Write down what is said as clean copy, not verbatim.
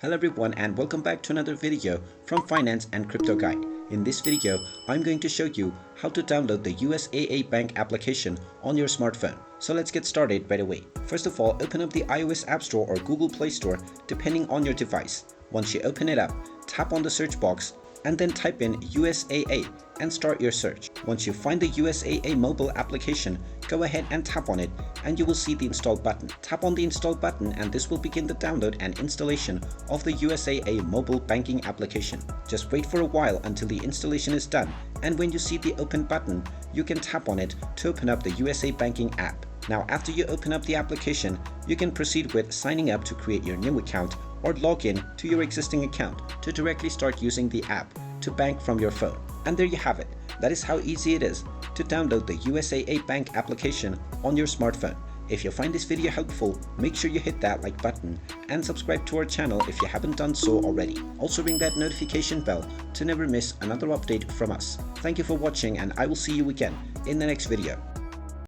Hello everyone and welcome back to another video from Finance and Crypto Guide. In this video, I'm going to show you how to download the USAA Bank application on your smartphone. So let's get started right away. First of all, open up the iOS App Store or Google Play Store depending on your device. Once you open it up, tap on the search box and then type in USAA and start your search. Once you find the USAA mobile application, go ahead and tap on it and you will see the install button. Tap on the install button and this will begin the download and installation of the USAA mobile banking application. Just wait for a while until the installation is done, and when you see the open button, you can tap on it to open up the USA Banking app. Now after you open up the application, you can proceed with signing up to create your new account or log in to your existing account to directly start using the app to bank from your phone. And there you have it. That is how easy it is to download the USAA Bank application on your smartphone. If you find this video helpful, make sure you hit that like button and subscribe to our channel if you haven't done so already. Also ring that notification bell to never miss another update from us. Thank you for watching and I will see you again in the next video.